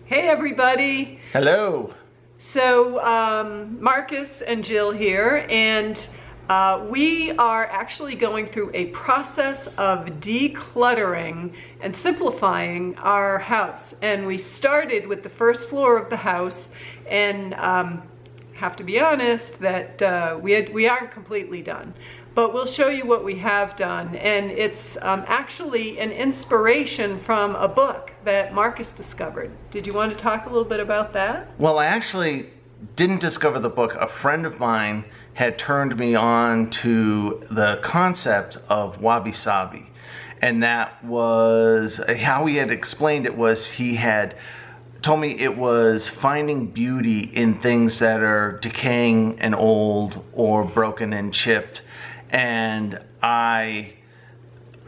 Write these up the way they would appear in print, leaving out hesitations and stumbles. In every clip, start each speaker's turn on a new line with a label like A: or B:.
A: Hey everybody!
B: Hello!
A: So Marcus and Jill here, and we are actually going through a process of decluttering and simplifying our house. And we started with the first floor of the house, and have to be honest that we aren't completely done. But we'll show you what we have done, and it's actually an inspiration from a book that Marcus discovered. Did you want to talk a little bit about that?
B: Well, I actually didn't discover the book. A friend of mine had turned me on to the concept of Wabi-Sabi, and that was how he had explained it. Was he had told me it was finding beauty in things that are decaying and old or broken and chipped. And I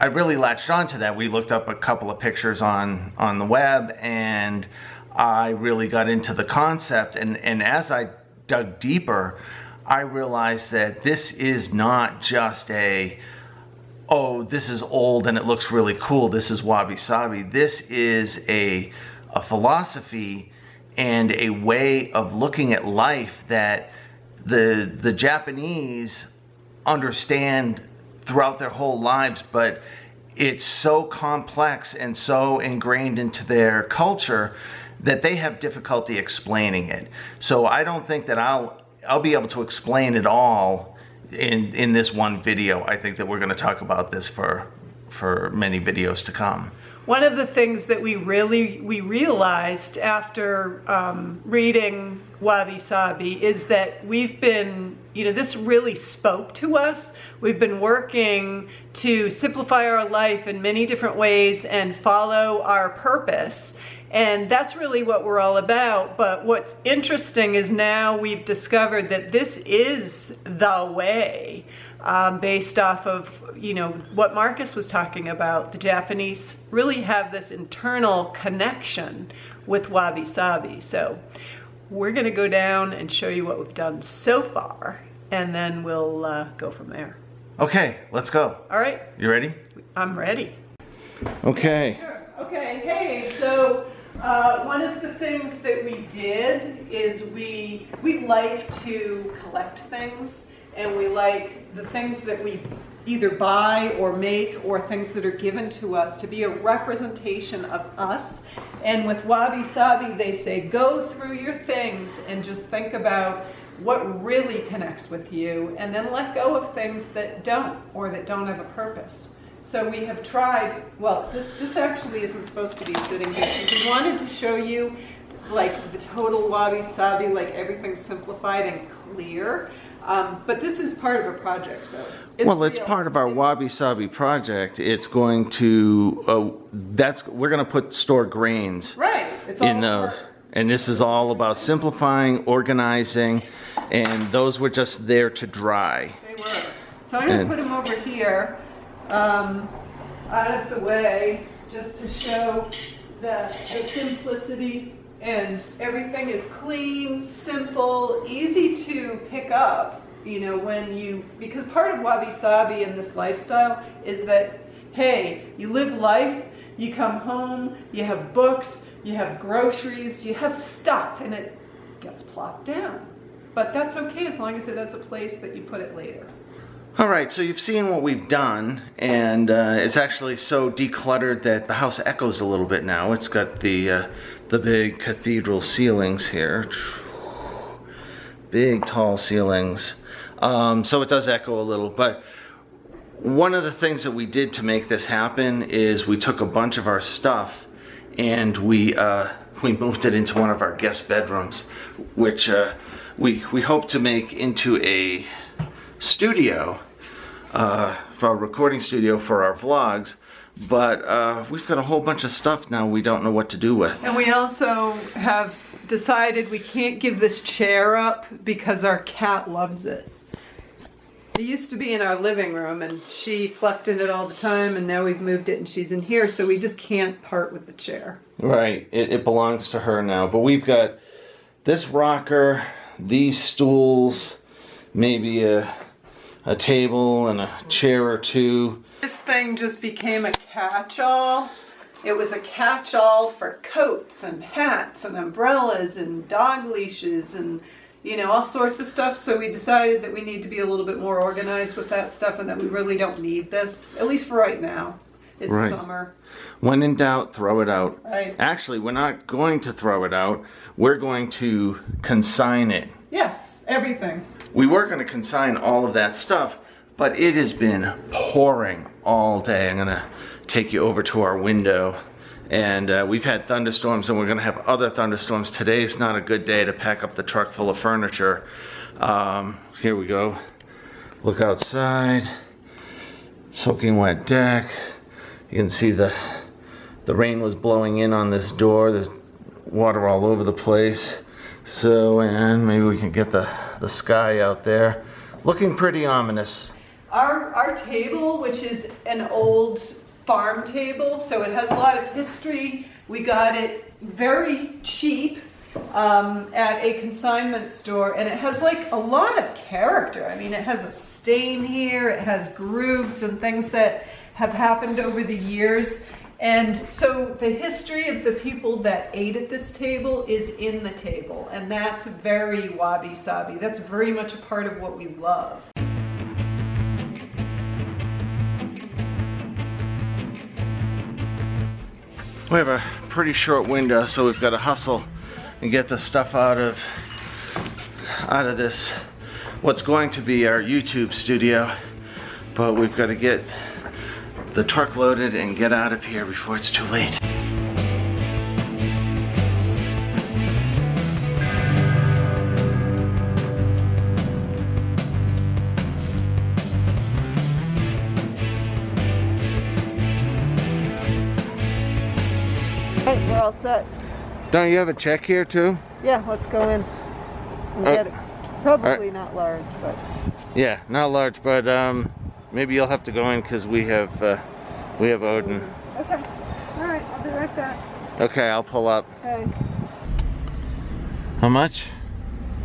B: really latched onto that. We looked up a couple of pictures on the web, and I really got into the concept. And as I dug deeper, I realized that this is not just oh, this is old and it looks really cool, this is Wabi-Sabi. This is a philosophy and a way of looking at life that the Japanese understand throughout their whole lives, but it's so complex and so ingrained into their culture that they have difficulty explaining it. So I don't think that I'll be able to explain it all in this one video. I think that we're going to talk about this for many videos to come.
A: One of the things that we realized after reading Wabi-Sabi is that we've been, this really spoke to us. We've been working to simplify our life in many different ways and follow our purpose. And that's really what we're all about. But what's interesting is now we've discovered that this is the way. Based off of, what Marcus was talking about. The Japanese really have this internal connection with Wabi-Sabi. So we're going to go down and show you what we've done so far, and then we'll go from there.
B: Okay, let's go.
A: All right.
B: You ready?
A: I'm ready.
B: Okay.
A: Sure. Okay, hey, so one of the things that we did is we like to collect things. And we like the things that we either buy or make or things that are given to us to be a representation of us. And with Wabi-Sabi, they say, go through your things and just think about what really connects with you, and then let go of things that don't, or that don't have a purpose. So we have tried, well, this actually isn't supposed to be sitting here. We wanted to show you like the total Wabi-Sabi, like everything's simplified and clear. But this is part of a project, so
B: it's part of our Wabi-Sabi project. It's going to we're going to store grains in those, and this is all about simplifying, organizing, and those were just there to dry.
A: They were. So I'm going to put them over here, out of the way, just to show the simplicity. And everything is clean, simple, easy to pick up, because part of Wabi-Sabi in this lifestyle is that, hey, you live life, you come home, you have books, you have groceries, you have stuff, and it gets plopped down. But that's okay as long as it has a place that you put it later.
B: All right, so you've seen what we've done, and it's actually so decluttered that the house echoes a little bit now. It's got the big cathedral ceilings here. Big, tall ceilings. So it does echo a little, but one of the things that we did to make this happen is we took a bunch of our stuff and we moved it into one of our guest bedrooms, which we hope to make into a studio, for a recording studio for our vlogs. But we've got a whole bunch of stuff now we don't know what to do with.
A: And we also have decided we can't give this chair up because our cat loves it. It used to be in our living room and she slept in it all the time, and now we've moved it and she's in here, so we just can't part with the chair.
B: Right, it belongs to her now. But we've got this rocker, these stools, maybe a table and a chair or two.
A: This thing just became a catch-all, it was a catch-all for coats and hats and umbrellas and dog leashes and, you know, all sorts of stuff. So we decided that we need to be a little bit more organized with that stuff and that we really don't need this, at least for right now. It's
B: Right.
A: summer.
B: When in doubt, throw it out.
A: Right.
B: Actually, we're not going to throw it out. We're going to consign it.
A: Yes, everything.
B: We were going to consign all of that stuff, but it has been pouring all day. I'm going to take you over to our window. And we've had thunderstorms, and we're going to have other thunderstorms. Today's not a good day to pack up the truck full of furniture. Here we go. Look outside. Soaking wet deck. You can see the rain was blowing in on this door. There's water all over the place. So, and maybe we can get the sky out there. Looking pretty ominous.
A: Our table, which is an old farm table, so it has a lot of history. We got it very cheap at a consignment store, and it has like a lot of character. I mean, it has a stain here, it has grooves and things that have happened over the years. And so the history of the people that ate at this table is in the table, and that's very Wabi-Sabi. That's very much a part of what we love.
B: We have a pretty short window, so we've got to hustle and get the stuff out of this, what's going to be our YouTube studio. But we've got to get the truck loaded and get out of here before it's too late.
A: Hey, we're all set.
B: Don't you have a check here too?
A: Yeah, let's go in and get it. It's probably not large, but...
B: Yeah, not large, but maybe you'll have to go in because we have Odin.
A: Okay. All right, I'll be right back.
B: Okay, I'll pull up.
A: Okay.
B: How much?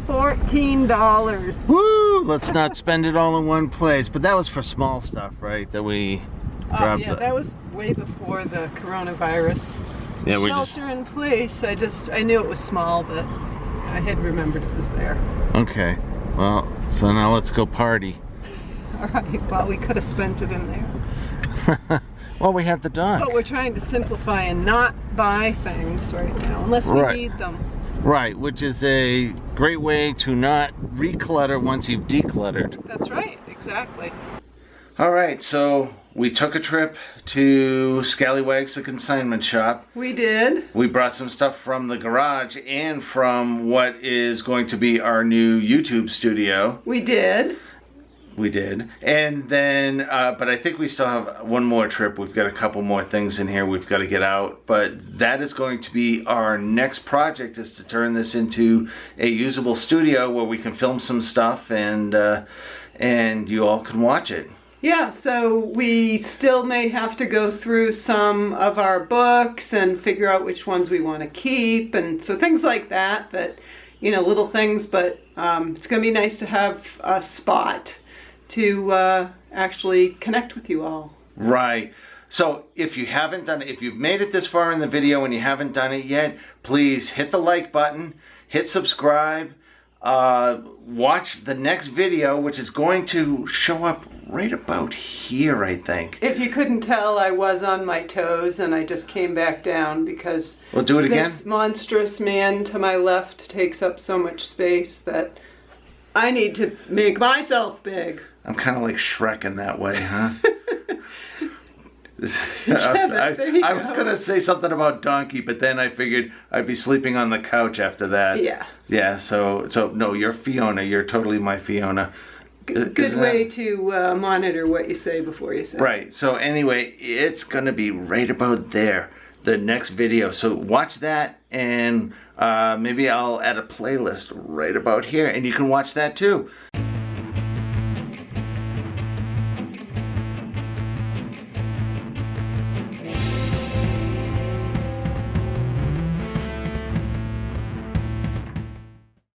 A: $14.
B: Woo! Let's not spend it all in one place. But that was for small stuff, right? That we dropped.
A: Yeah, that was way before the coronavirus shelter in place. I knew it was small, but I had remembered it was there.
B: Okay. Well, so now let's go party.
A: All right. Well, we could have spent it in there.
B: Well, we had the dog.
A: But we're trying to simplify and not buy things right now, unless we need them.
B: Right, which is a great way to not reclutter once you've decluttered.
A: That's right, exactly.
B: All right, so we took a trip to Scallywags, the consignment shop.
A: We did.
B: We brought some stuff from the garage and from what is going to be our new YouTube studio.
A: We did.
B: We did. And then, but I think we still have one more trip. We've got a couple more things in here we've got to get out. But that is going to be our next project, is to turn this into a usable studio where we can film some stuff and you all can watch it.
A: Yeah, so we still may have to go through some of our books and figure out which ones we want to keep. And so things like that, you know, little things, but it's going to be nice to have a spot to actually connect with you all.
B: Right. So if you haven't done it, if you've made it this far in the video and you haven't done it yet, please hit the like button, hit subscribe, watch the next video, which is going to show up right about here, I think.
A: If you couldn't tell, I was on my toes and I just came back down because
B: We'll do it again.
A: This monstrous man to my left takes up so much space that I need to make myself big.
B: I'm kind of like Shrek in that way, huh? I was going to say something about Donkey, but then I figured I'd be sleeping on the couch after that.
A: Yeah.
B: Yeah, so no, you're Fiona. You're totally my Fiona.
A: Good way to monitor what you say before you say.
B: Right. So anyway, it's going to be right about there, the next video. So watch that, and maybe I'll add a playlist right about here, and you can watch that too.